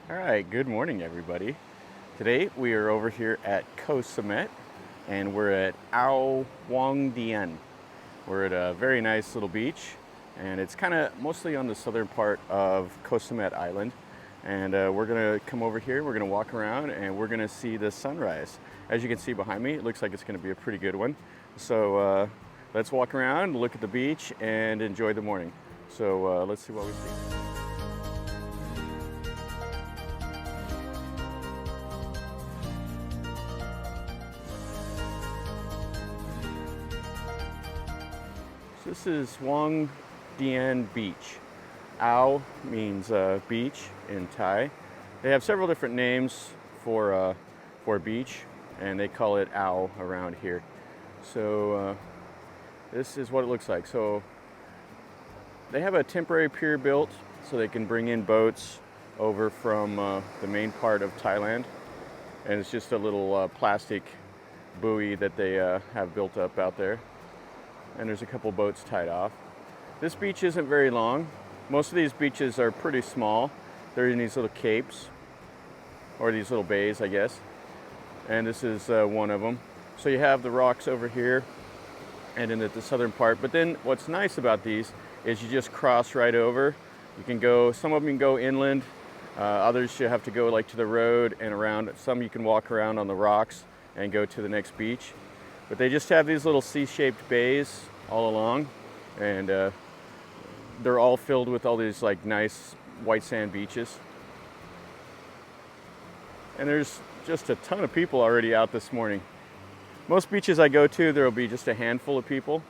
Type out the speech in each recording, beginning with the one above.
All right, good morning, everybody. Today we are over here at Koh Samet, and we're at Ao Wong Duean. We're at a very nice little beach, and it's kind of mostly on the southern part of Koh Samet Island. And we're gonna come over here, we're gonna walk around, and we're gonna see the sunrise. As you can see behind me, it looks like it's gonna be a pretty good one. So let's walk around, look at the beach, and enjoy the morning. So let's see what we see. This is Wong Duean Beach. Ao means beach in Thai. They have several different names for beach, and they call it Ao around here. So this is what it looks like. So they have a temporary pier built so they can bring in boats over from the main part of Thailand, and it's just a little plastic buoy that they have built up out there. And there's a couple boats tied off. This beach isn't very long. Most of these beaches are pretty small. They're in these little capes, or these little bays, I guess. And this is one of them. So you have the rocks over here, and then at the southern part. But then what's nice about these is you just cross right over. You can go, some of them you can go inland. Others you have to go like to the road and around. Some you can walk around on the rocks and go to the next beach. But they just have these little C-shaped bays all along, and they're all filled with all these like nice white sand beaches. And there's just a ton of people already out this morning. Most beaches I go to, there'll be just a handful of people,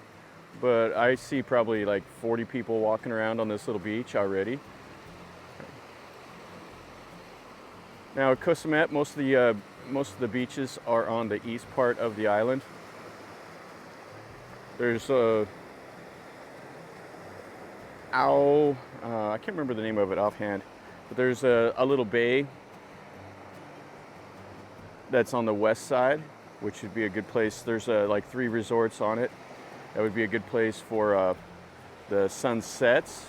but I see probably like 40 people walking around on this little beach already. Now at Koh Samet, most of the beaches are on the east part of the island. There's Ao, I can't remember the name of it offhand, but there's a little bay that's on the west side, which would be a good place. There's like 3 resorts on it. That would be a good place for the sunsets.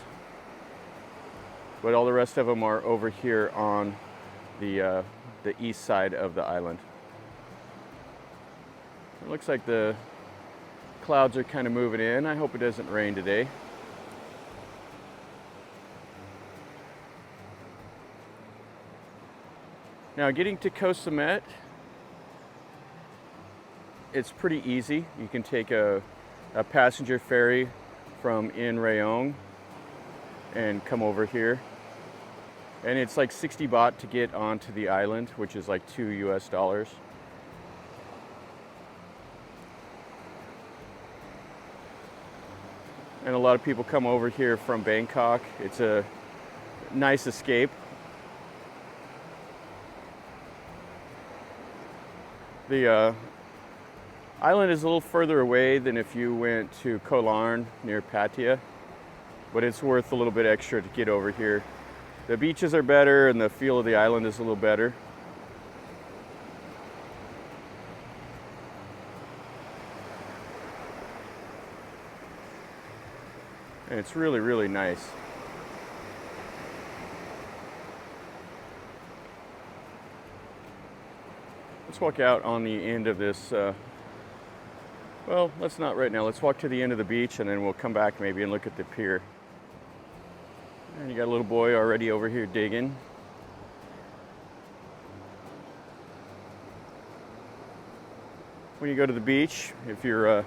But all the rest of them are over here on the east side of the island. It looks like the clouds are kind of moving in. I hope it doesn't rain today. Now getting to Koh Samet, it's pretty easy. You can take a passenger ferry from in Rayong and come over here. And it's like 60 baht to get onto the island, which is like $2 US. And a lot of people come over here from Bangkok. It's a nice escape. The island is a little further away than if you went to Koh Larn near Pattaya, but it's worth a little bit extra to get over here. The beaches are better and the feel of the island is a little better. And it's really, really nice. Let's walk out on the end of this, well, let's not right now. Let's walk to the end of the beach and then we'll come back maybe and look at the pier. And you got a little boy already over here digging. When you go to the beach, if you're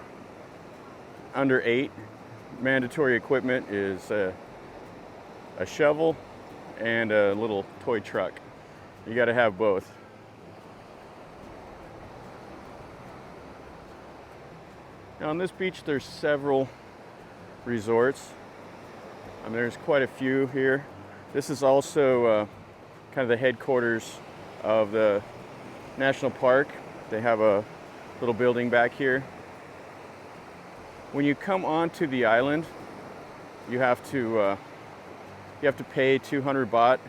under 8, mandatory equipment is a shovel and a little toy truck. You got to have both. Now on this beach there's several resorts. I mean, there's quite a few here. This is also kind of the headquarters of the national park. They have a little building back here. When you come onto the island, you have to pay 200 baht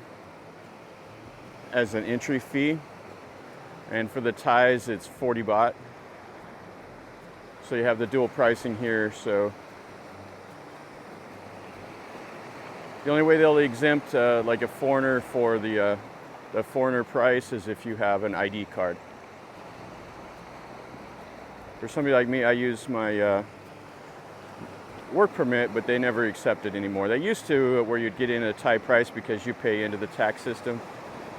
as an entry fee, and for the Thais it's 40 baht. So you have the dual pricing here. So the only way they'll exempt like a foreigner for the The foreigner price is if you have an ID card. For somebody like me, I use my work permit, but they never accept it anymore. They used to, where you'd get in a Thai price because you pay into the tax system,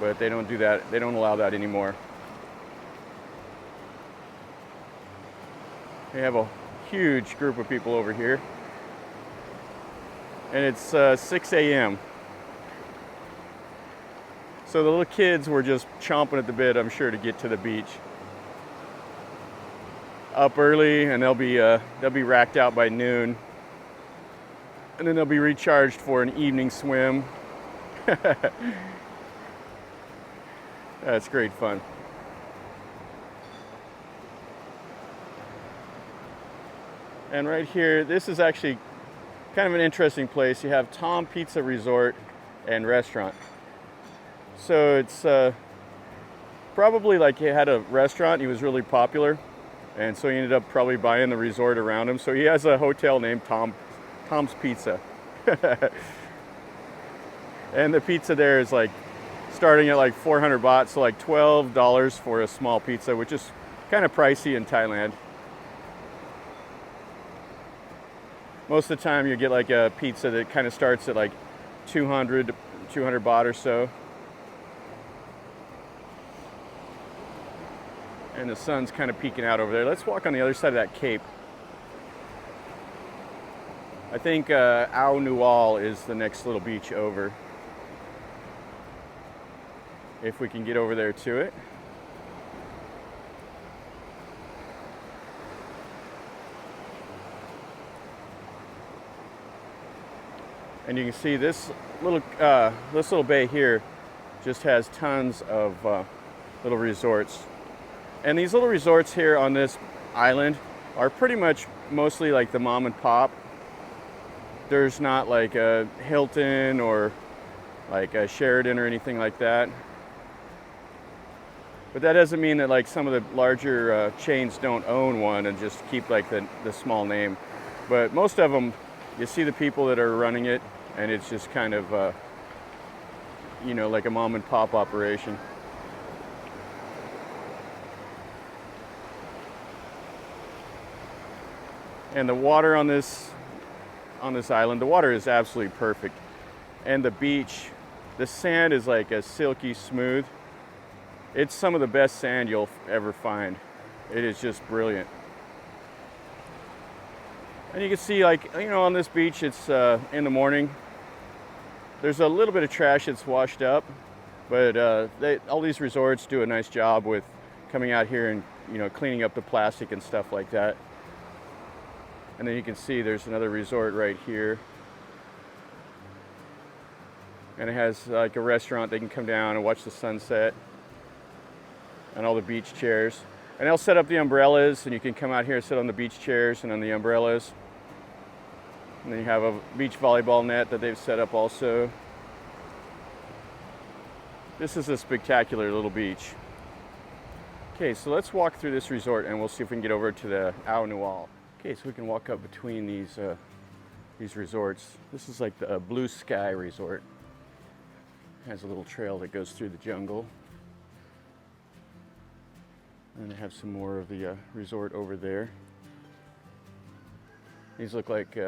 but they don't do that. They don't allow that anymore. They have a huge group of people over here, and it's 6 a.m. So the little kids were just chomping at the bit, I'm sure, to get to the beach. Up early, and they'll be racked out by noon, and then they'll be recharged for an evening swim. That's great fun. And right here, this is actually kind of an interesting place. You have Tom Pizza Resort and Restaurant. So it's probably like he had a restaurant, he was really popular, and so he ended up probably buying the resort around him. So he has a hotel named Tom's Pizza. And the pizza there is like starting at like 400 baht, so like $12 for a small pizza, which is kind of pricey in Thailand. Most of the time you get like a pizza that kind of starts at like 200 baht or so. And the sun's kind of peeking out over there. Let's walk on the other side of that cape. I think Ao Nual is the next little beach over. If we can get over there to it. And you can see this little bay here just has tons of little resorts. And these little resorts here on this island are pretty much mostly like the mom and pop. There's not like a Hilton or like a Sheraton or anything like that. But that doesn't mean that like some of the larger chains don't own one and just keep like the small name. But most of them, you see the people that are running it, and it's just kind of, you know, like a mom and pop operation. And the water on this island, the water is absolutely perfect. And the beach, the sand is like a silky smooth. It's some of the best sand you'll ever find. It is just brilliant. And you can see, like, you know, on this beach, it's in the morning. There's a little bit of trash that's washed up, but all these resorts do a nice job with coming out here and, you know, cleaning up the plastic and stuff like that. And then you can see there's another resort right here. And it has like a restaurant. They can come down and watch the sunset. And all the beach chairs. And they'll set up the umbrellas, and you can come out here and sit on the beach chairs and on the umbrellas. And then you have a beach volleyball net that they've set up also. This is a spectacular little beach. Okay, so let's walk through this resort and we'll see if we can get over to the Ao Nual. Okay, so we can walk up between these resorts. This is like the Blue Sky Resort. It has a little trail that goes through the jungle. And they have some more of the resort over there. These look like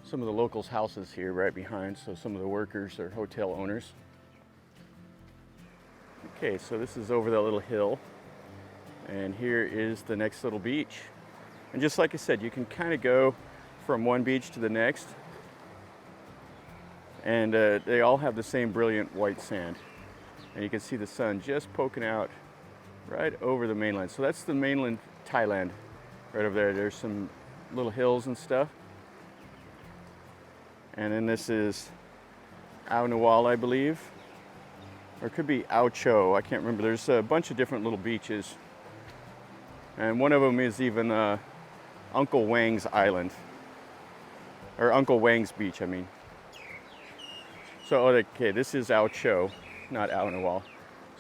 some of the locals' houses here right behind, so some of the workers are hotel owners. Okay, so this is over that little hill, and here is the next little beach. And just like I said, you can kind of go from one beach to the next, and they all have the same brilliant white sand. And you can see the sun just poking out right over the mainland. So that's the mainland Thailand right over there. There's some little hills and stuff. And then this is Ao Nual, I believe. Or it could be Ao Cho, I can't remember. There's a bunch of different little beaches. And one of them is even Uncle Wang's Island. Or Uncle Wang's Beach, I mean. So, okay, this is Ao Cho, not Ao Nual.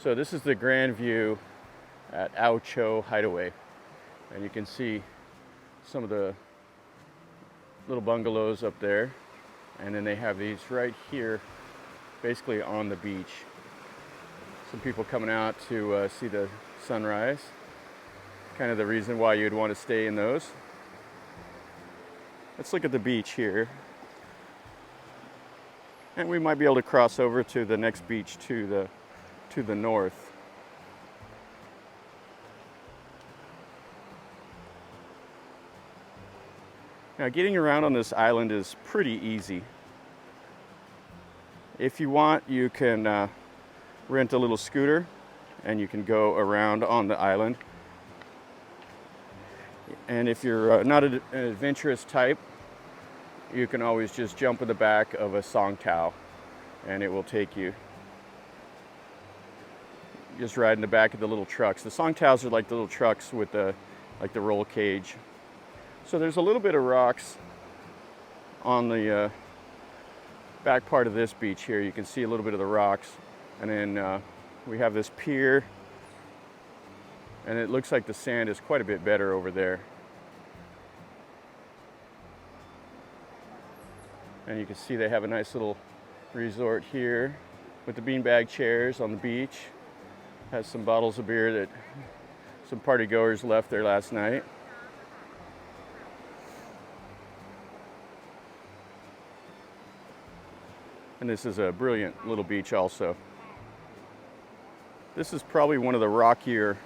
So this is the grand view at Ao Cho Hideaway. And you can see some of the little bungalows up there. And then they have these right here, basically on the beach. Some people coming out to see the sunrise. Kind of the reason why you'd want to stay in those. Let's look at the beach here. And we might be able to cross over to the next beach to the north. Now, getting around on this island is pretty easy. If you want, you can rent a little scooter and you can go around on the island. And if you're not an adventurous type, you can always just jump in the back of a song tao and it will take you. Just ride in the back of the little trucks. The song taos are like the little trucks with the roll cage. So there's a little bit of rocks on the back part of this beach here. You can see a little bit of the rocks. And then we have this pier. And it looks like the sand is quite a bit better over there. And you can see they have a nice little resort here with the beanbag chairs on the beach. Has some bottles of beer that some party goers left there last night. And this is a brilliant little beach also. This is probably one of the rockier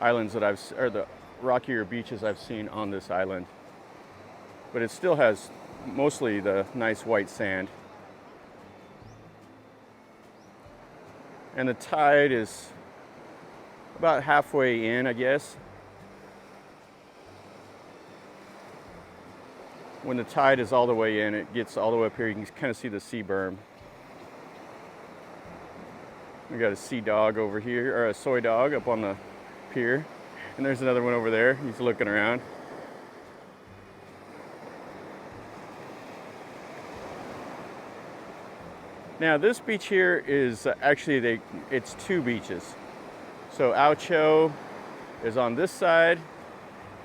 islands or the rockier beaches I've seen on this island. But it still has mostly the nice white sand. And the tide is about halfway in, I guess. When the tide is all the way in, it gets all the way up here. You can kind of see the sea berm. We got a sea dog over here, or a soy dog up on the pier. And there's another one over there. He's looking around. Now this beach here is actually, it's two beaches. So Ao Cho is on this side,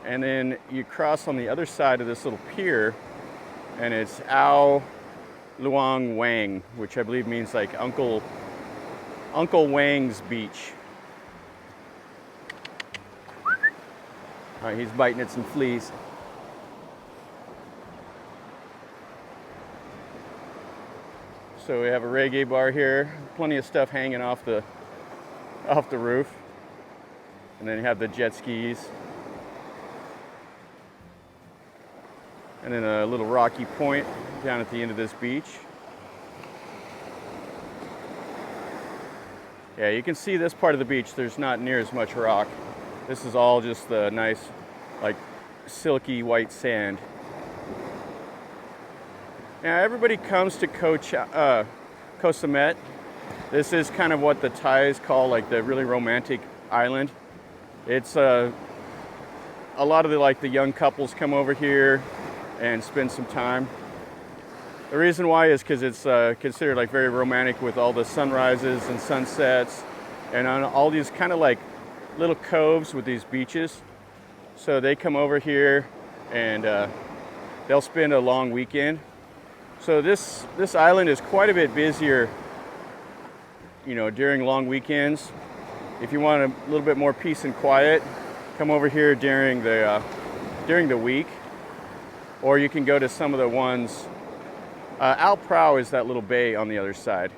and then you cross on the other side of this little pier, and it's Ao Luang Wang, which I believe means like Uncle Wang's beach. All right, he's biting at some fleas. So we have a reggae bar here, plenty of stuff hanging off the roof. And then you have the jet skis. And then a little rocky point down at the end of this beach. Yeah, you can see this part of the beach, there's not near as much rock. This is all just the nice, like, silky white sand. Now everybody comes to Koh Samet. This is kind of what the Thais call like the really romantic island. It's a lot of the young couples come over here and spend some time. The reason why is because it's considered like very romantic with all the sunrises and sunsets and on all these kind of like little coves with these beaches. So they come over here and they'll spend a long weekend. So this island is quite a bit busier, you know, during long weekends. If you want a little bit more peace and quiet, come over here during the week, or you can go to some of the ones. Ao Prao is that little bay on the other side,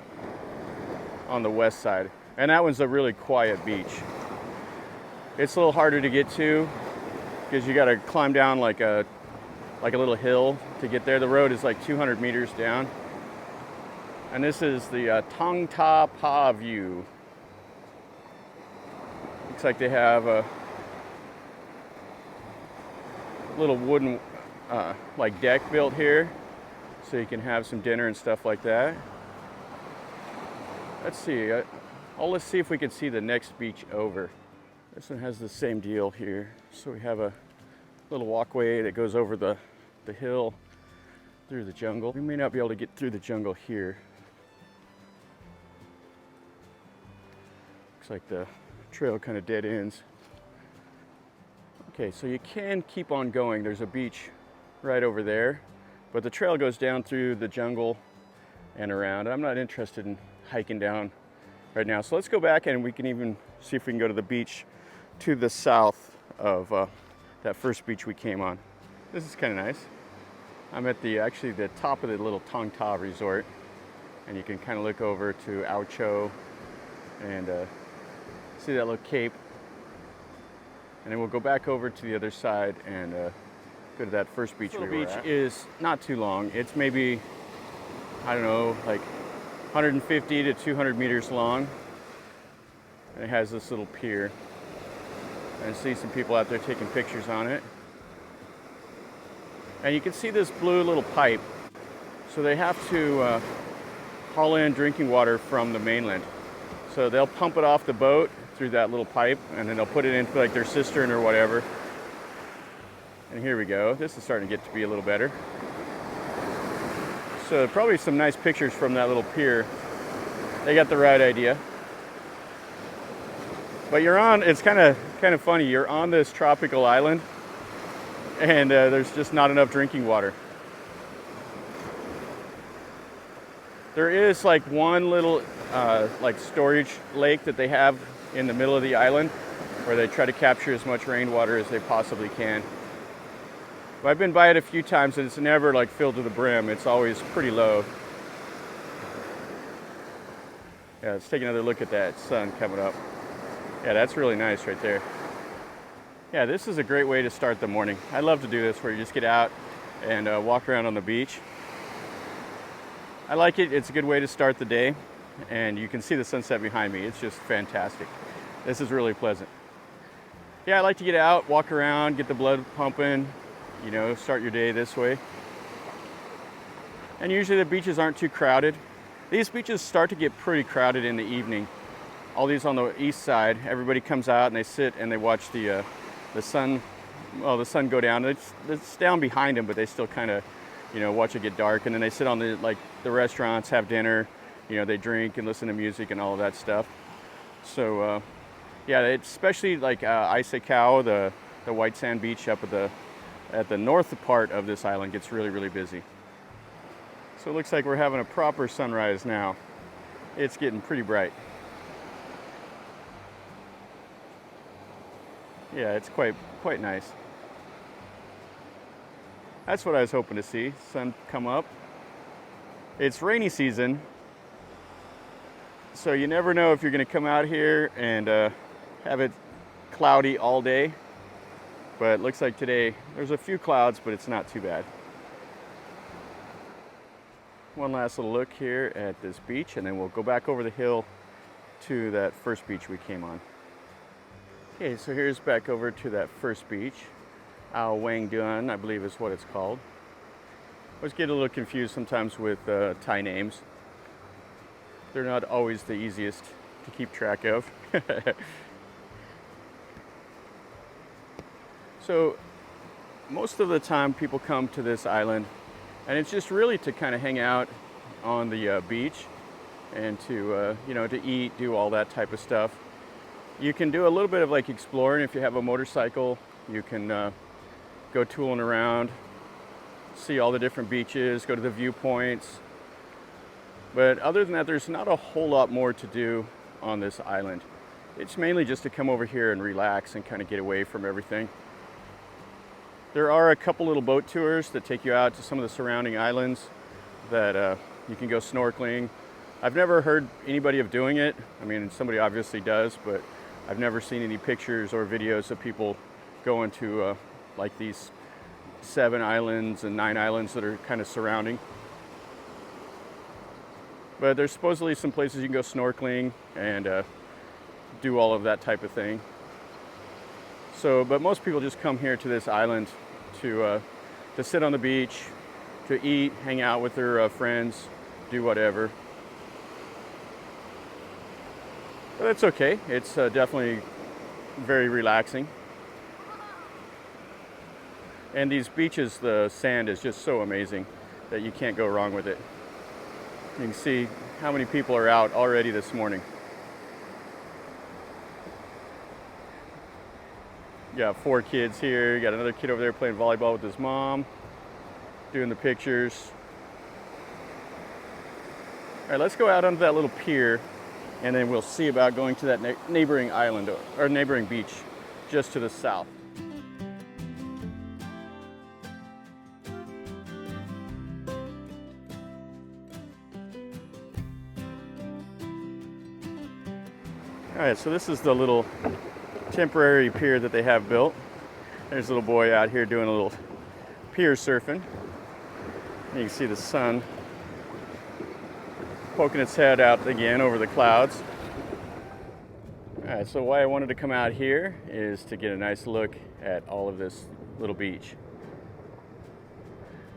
on the west side, and that one's a really quiet beach. It's a little harder to get to because you got to climb down like a little hill to get there. The road is like 200 meters down. And this is the Tong Ta Pa view. Looks like they have a little wooden like deck built here so you can have some dinner and stuff like that. Let's see. Let's see if we can see the next beach over. This one has the same deal here. So we have a little walkway that goes over the hill through the jungle. We may not be able to get through the jungle here. Looks like the trail kind of dead ends. Okay, so you can keep on going. There's a beach right over there, but the trail goes down through the jungle and around. I'm not interested in hiking down right now. So let's go back and we can even see if we can go to the beach to the south of that first beach we came on. This is kind of nice. I'm at actually the top of the little Tong Ta resort, and you can kind of look over to Ao Cho and see that little cape. And then we'll go back over to the other side and go to that first beach we were at. Beach is not too long. It's maybe, I don't know, like 150 to 200 meters long. And it has this little pier. And I see some people out there taking pictures on it. And you can see this blue little pipe. So they have to haul in drinking water from the mainland. So they'll pump it off the boat through that little pipe, and then they'll put it into like their cistern or whatever. And here we go. This is starting to get to be a little better. So probably some nice pictures from that little pier. They got the right idea. But you're on, it's kind of funny. You're on this tropical island, and there's just not enough drinking water. There is like one little like storage lake that they have in the middle of the island where they try to capture as much rainwater as they possibly can. But I've been by it a few times and it's never like filled to the brim. It's always pretty low. Yeah, let's take another look at that sun coming up. Yeah, that's really nice right there. Yeah, this is a great way to start the morning. I love to do this where you just get out and walk around on the beach. I like it. It's a good way to start the day, and you can see the sunset behind me. It's just fantastic. This is really pleasant. Yeah, I like to get out, walk around, get the blood pumping, you know, start your day this way. And usually the beaches aren't too crowded. These beaches start to get pretty crowded in the evening. All these on the east side, everybody comes out and they sit and they watch the sun go down. It's down behind them, but they still kind of, you know, watch it get dark, and then they sit on the restaurants, have dinner, you know, they drink and listen to music and all of that stuff. So yeah, especially like Isakau, the white sand beach up at the north part of this island gets really, really busy. So it looks like we're having a proper sunrise now. It's getting pretty bright. Yeah, it's quite nice. That's what I was hoping to see, sun come up. It's rainy season, so you never know if you're going to come out here and have it cloudy all day. But it looks like today there's a few clouds, but it's not too bad. One last little look here at this beach, and then we'll go back over the hill to that first beach we came on. Okay, so here's back over to that first beach. Ao Duean, I believe is what it's called. I always get a little confused sometimes with Thai names. They're not always the easiest to keep track of. So most of the time people come to this island, and it's just really to kind of hang out on the beach and to you know, to eat, do all that type of stuff. You can do a little bit of like exploring if you have a motorcycle. You can go tooling around, see all the different beaches, go to the viewpoints. But other than that, there's not a whole lot more to do on this island. It's mainly just to come over here and relax and kind of get away from everything. There are a couple little boat tours that take you out to some of the surrounding islands that you can go snorkeling. I've never heard anybody of doing it. I mean, somebody obviously does, but I've never seen any pictures or videos of people going to like these 7 islands and 9 islands that are kind of surrounding. But there's supposedly some places you can go snorkeling and do all of that type of thing. So, but most people just come here to this island to sit on the beach, to eat, hang out with their friends, do whatever. But that's okay. It's definitely very relaxing. And these beaches, the sand is just so amazing that you can't go wrong with it. You can see how many people are out already this morning. You got 4 kids here. You got another kid over there playing volleyball with his mom, doing the pictures. All right, let's go out onto that little pier and then we'll see about going to that neighboring island or neighboring beach just to the south. All right, so this is the little temporary pier that they have built. There's a little boy out here doing a little pier surfing. You can see the sun poking its head out again over the clouds. All right, so why I wanted to come out here is to get a nice look at all of this little beach.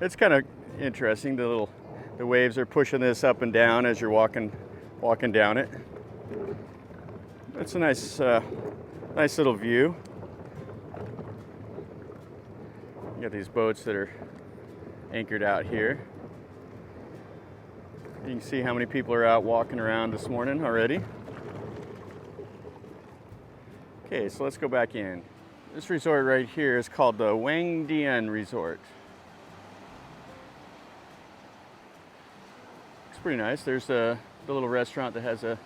It's kind of interesting. The waves are pushing this up and down as you're walking down it. It's a nice little view. You got these boats that are anchored out here. You can see how many people are out walking around this morning already. Okay, so let's go back in. This resort right here is called the Wong Duean Resort. It's pretty nice. There's the little restaurant that has the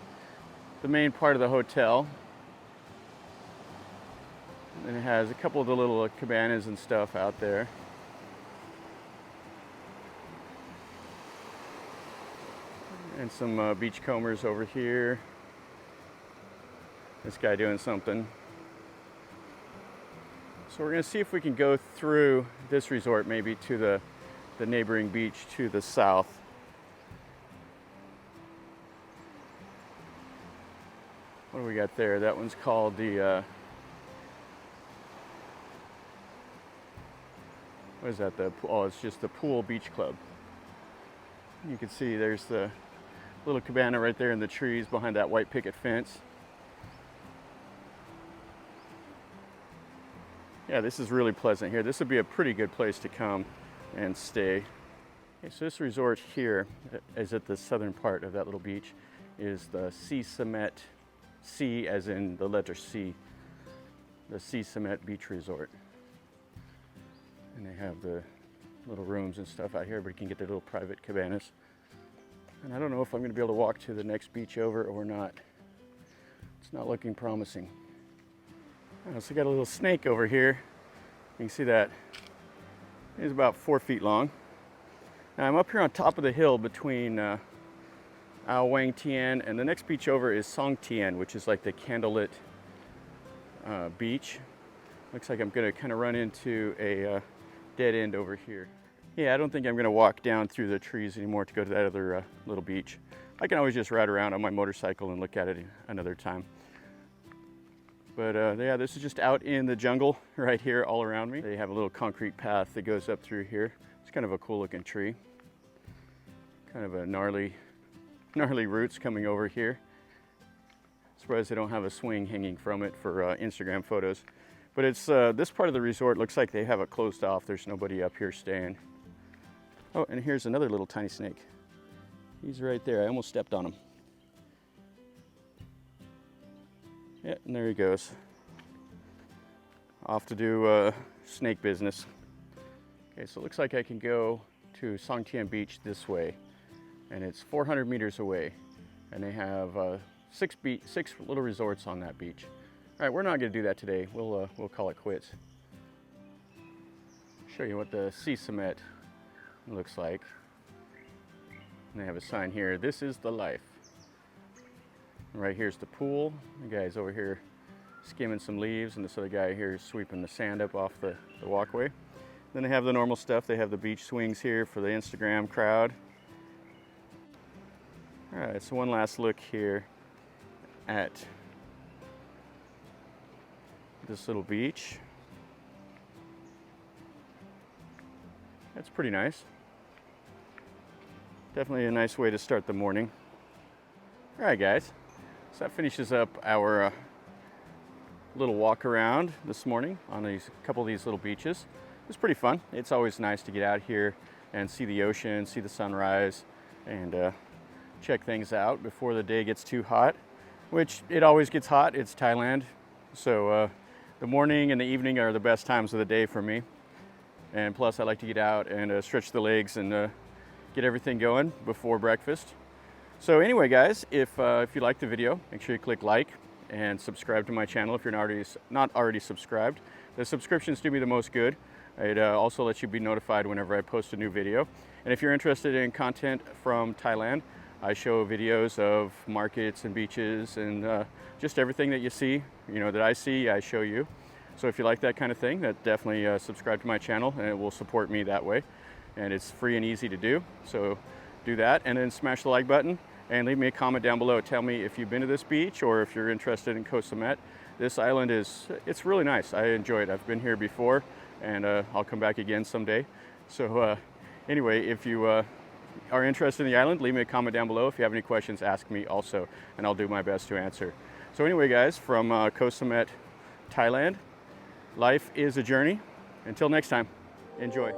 main part of the hotel. And it has a couple of the little cabanas and stuff out there. And some beachcombers over here. This guy doing something. So we're going to see if we can go through this resort maybe to the neighboring beach to the south. What do we got there? That one's called the what is that? It's just the Pool Beach Club. You can see there's the little cabana right there in the trees behind that white picket fence. Yeah, this is really pleasant here. This would be a pretty good place to come and stay. Okay, so this resort here is at the southern part of that little beach, is the Koh Samet, C as in the letter C, the Koh Samet Beach Resort. And they have the little rooms and stuff out here, but you can get their little private cabanas. And I don't know if I'm going to be able to walk to the next beach over or not. It's not looking promising. So we got a little snake over here. You can see that. It's about 4 feet long. Now I'm up here on top of the hill between Ao Duean and the next beach over is Song Tien, which is like the candlelit beach. Looks like I'm going to kind of run into a dead end over here. Yeah, I don't think I'm going to walk down through the trees anymore to go to that other little beach. I can always just ride around on my motorcycle and look at it another time. But yeah, this is just out in the jungle right here all around me. They have a little concrete path that goes up through here. It's kind of a cool looking tree. Kind of a gnarly roots coming over here. Surprised they don't have a swing hanging from it for Instagram photos. But it's this part of the resort looks like they have it closed off. There's nobody up here staying. Oh, and here's another little tiny snake. He's right there. I almost stepped on him. Yeah, and there he goes. Off to do snake business. Okay, so it looks like I can go to Song Tien Beach this way. And it's 400 meters away. And they have six little resorts on that beach. All right, we're not going to do that today. We'll call it quits. Show you what the Koh Samet looks like. And they have a sign here. This is the life. And right here's the pool. The guy's over here skimming some leaves, and this other guy here is sweeping the sand up off the walkway. Then they have the normal stuff. They have the beach swings here for the Instagram crowd. All right, so one last look here at this little beach. That's pretty nice. Definitely a nice way to start the morning. All right, guys. So that finishes up our little walk around this morning on a couple of these little beaches. It was pretty fun. It's always nice to get out here and see the ocean, see the sunrise, and check things out before the day gets too hot, which it always gets hot. It's Thailand. So the morning and the evening are the best times of the day for me. And plus I like to get out and stretch the legs and get everything going before breakfast. So anyway, guys, if you like the video, make sure you click like and subscribe to my channel if you're not already subscribed. The subscriptions do me the most good. It also lets you be notified whenever I post a new video. And if you're interested in content from Thailand, I show videos of markets and beaches and just everything that you see, that I see, I show you. So if you like that kind of thing, that definitely subscribe to my channel, and it will support me that way. And it's free and easy to do. So do that, and then smash the like button and leave me a comment down below. Tell me if you've been to this beach or if you're interested in Koh Samet. This island it's really nice. I enjoy it. I've been here before, and I'll come back again someday. So anyway, if you are interested in the island, leave me a comment down below. If you have any questions, ask me also, and I'll do my best to answer. So anyway, guys, from Koh Samet, Thailand, life is a journey. Until next time, enjoy.